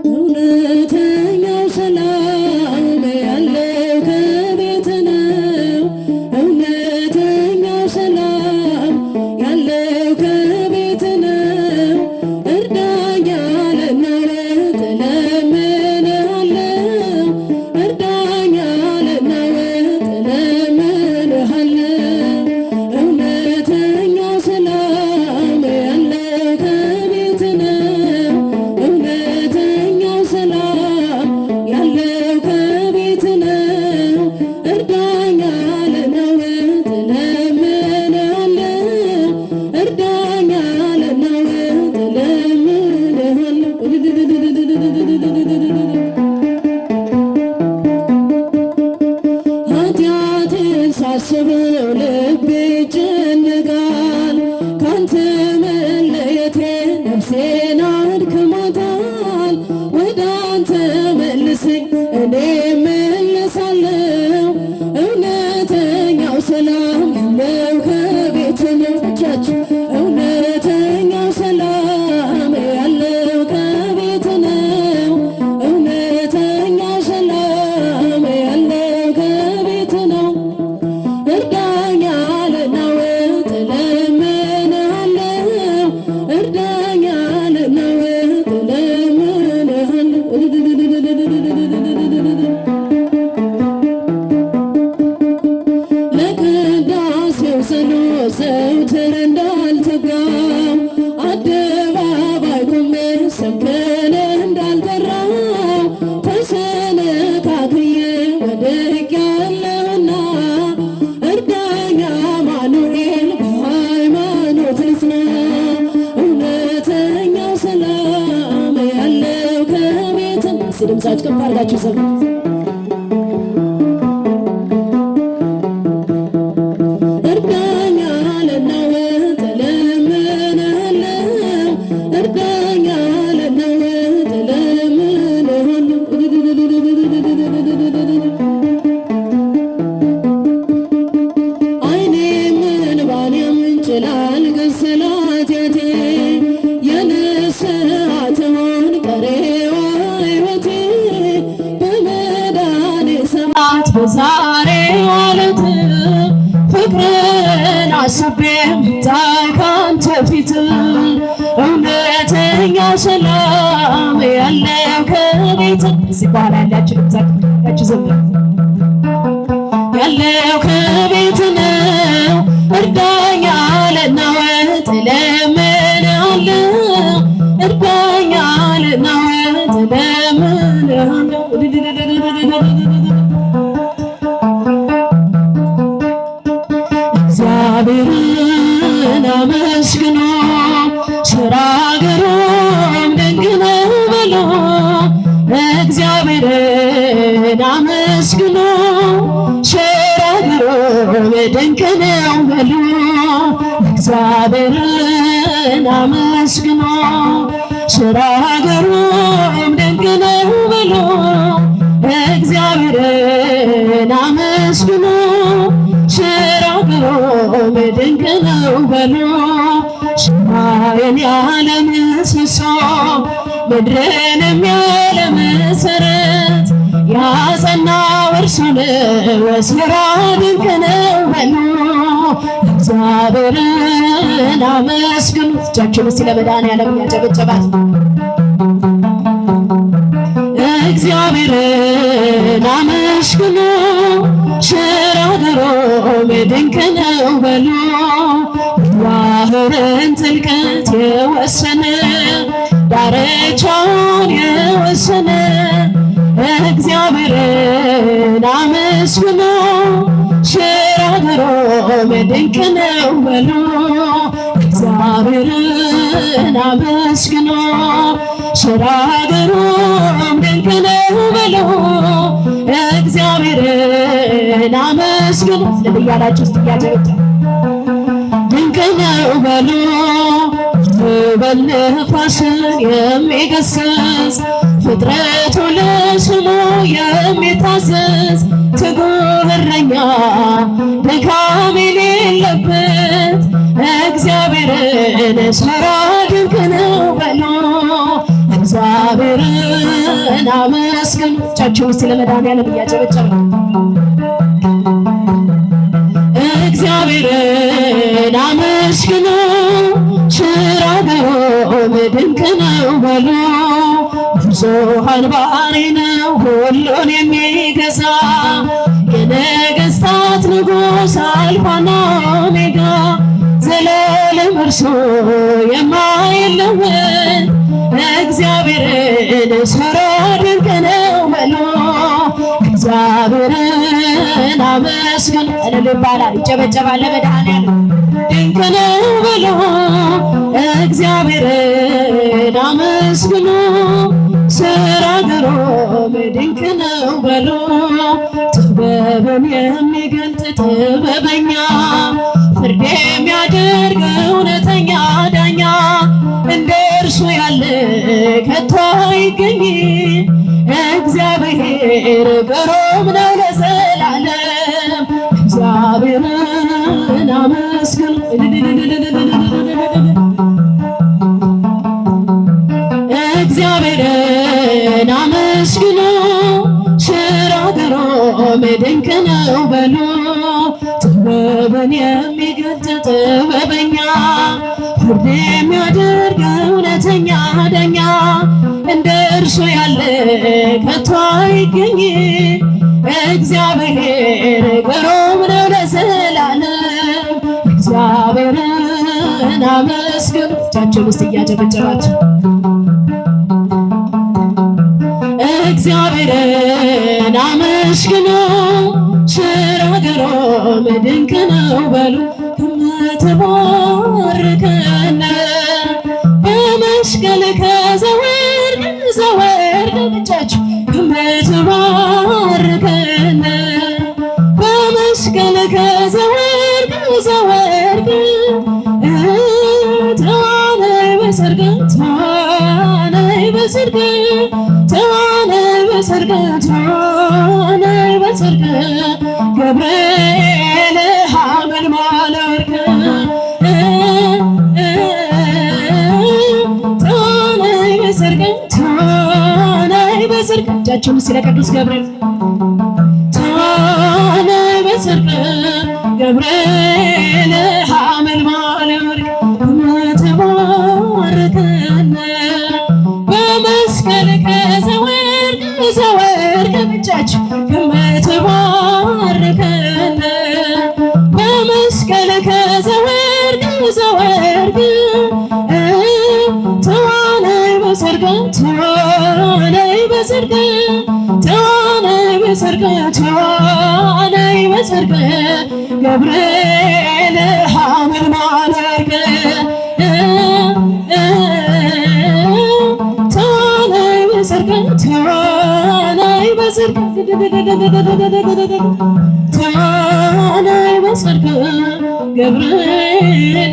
እውነተኛው ሰላም ያለው ከቤት ነው። እውነተኛው ሰላም ያለው ከቤት ነው። እርዳኝ አለና እለምንሃለሁ። እርዳኝ አለና እለምንሃለሁ። እውነተኛው ሰላም ያለው ከቤት ነው። እውነተኛው ሰላም ያለው ከቤት ነው። እርዳኝ አለና እለምንሃለሁ። እርዳኝ አለና እለምንሃለሁ። ኃጢአቴን ሳስበው ልቤ ይጨነቃል። ካንተ መለየቴ ነፍሴን አድክሟታል። ወደ አንተ መልሰኝ እኔ እመለሳለሁ። እውነተኛው ሰላም ያለው ከቤት ነው። እጃችሁ እውነተኛው ሰላም ያለው ከቤት ነው። እውነተኛው ሰላም ያለው ከቤት ነው። እርዳኝ አለና እለምንሃለሁ። እርዳኝ አለና እለምንሃለሁ። ለቅዳሴው ጸሎት ዘወትር እንዳልተጋው አደባባይ ቆሜ ስምህን እንዳልጠራው ተሰነካክዬ ወድቄአለሁና እርዳኝ አማኑኤል በሃይማኖት ልጽና። እውነተኛው ሰላም ያለው ከቤት ነው። እስኪ ድምፃችሁ ከፍ አድርጋችሁ ዘምሩ። እርዳኝ አለና እለምንሃለሁ። እርዳኝ አለና እለምንሃለሁ። ዓይኔም እንባን ያምንጭ ላልቅስ ስለ ኃጢአቴ የንስሐ ትሁን ቀሪዋ ሕይወቴ በመዳኔ ሰዓት በዛሬው ዕለት ፍቅርን አስቤ ምታይ ካንተ ፊት እውነተኛው ሰላም ያለው ከቤት እዚህ በኋላ ያላችሁ ዝም ያለው ከቤት ነው። እርዳኝ አለና እለምንሃለሁ። እርዳኝ አለና እለምንሃለሁ። እግዚአብሔርን አመስግኖ ስራ ግሩም ድንቅ ነው በሎ። እግዚአብሔርን አመስግኖ ስራ ግሩም ድንቅ ነው በሎ። እግዚአብሔርን አመስግኖ ስራ ግሩም ድንቅ ነው በሎ። እግዚአብሔርን አመስግኖ ስራ ግሩም ድንቅ ነው በሎ። ሰማይን ያለ ምሰሶ ምድርንም ያለ መሰረት ያጸናው እርሱ ነው። ስራው ድንቅ ነው በሉ። እግዚአብሔርን አመስግኑ። እጃችሁን እስቲ ለመድኃኒዓለም ያጨበጨባል። እግዚአብሔርን አመስግኑ። ስራው ግሩም ድንቅ ነው በሉ። ባህርን ጥልቀት የወሰነ ዳርቻውን የወሰነ እግዚአብሔርን አመስግኑ። ስራው ግሩም ድንቅ ነው በሉ። እግዚአብሔርን አመስግኑ። ስራው ግሩም ድንቅ ነው በሉ። እግዚአብሔርን አመስግኑ። ለብያላችሁ ውስጥ እያጨበጨ ድንቅ ነው በሉ። በል ነፋስን የሚገስጽ ፍጥረቱ ለስሙ የሚታዘዝ ትጉህ እረኛ ድካም የሌለበት እግዚአብሔርን ስራ ድንቅ ነው በሉ። እግዚአብሔርን አመስግኑ። እጃችሁን እስቲ ለመድኃኒዓለም እያጨበጨበ እግዚአብሔርን አመስግኑ። ሽራገሮም ድንቅ ነው በሉ። ብዙኃን ባሕሪ ነው ሁሉን የሚገዛ የነገሥታት ንጉሥ አልፋና ኦሜጋ ዘላለም እርሱ የማይለወጥ እግዚአብሔርን ሥራ ድንቅ ነው በሉ። እግዚአብሔርን አመስግኑ። እልል ይባላል፣ ይጨበጨባል ለመድኃኒዓለም። ድንቅ ነው በሉ እግዚአብሔርን አመስግኑ። ሥራ ግሩም ድንቅ ነው በሉ። ጥበብን የሚገልጥ ጥበበኛ ፍርድ የሚያደርግ እውነተኛ ዳኛ እንደ እርሱ ያለ ከቶ አይገኝ። እግዚአብሔር ግሩም ነው ለዘላለም። እግዚአብሔርን አመስግኑ። እግዚአብሔርን አመስግኑ። ሥራ ግሩም ድንቅ ነው በሉ። ጥበብን የሚገልጥ ጥበበኛ ፍርድ የሚያደርግ እውነተኛ ዳኛ እንደ እርሱ ያለ ከቶ አይገኝ። እግዚአብሔር ግሩም ነው ለዘላለም። እግዚአብሔርን አመስግኑ። እጃችሁን እስቲ እያጨበጨባችሁ እግዚአብሔርን አመስግኑ። ሥራ ግሩም ድንቅ ነው በሉ። ከምትባርከን በመስቀል ከዘወርቅ ዘወርቅ ብቻችሁ ከምትባርከን በመስቀል ከዘወርቅ ዘወርቅ ተዋነይ በሰርግ ተዋነይ በሰርግ ተዋነይ በሰርግ ተዋነይ በሰርግ ገብርኤል ሐመልማለ ወርቅ ተዋነይ በሰርግ ተዋነይ በሰርግ እጃችሁን ስለ ቅዱስ ገብርኤል ተዋነይ በሰርግ ገብርኤል ሐመልማለ ወርቅ ተባረከነ በመስቀል ከዘወርቅ ዘወርቅ ብቻችሁ ከምትባርከነ በመስቀል ከዘወርቅ ዘወርቅ ተዋነይ በሰርግ ተዋነይ በሰርግ ተዋነይ በሰርግ ተዋነይ በሰርግ ገብርኤል ሐመልማለ ወርቅ ተዋነይ በሰርግ ተዋነይ በሰርግ ተዋነይ በሰርግ ገብርኤል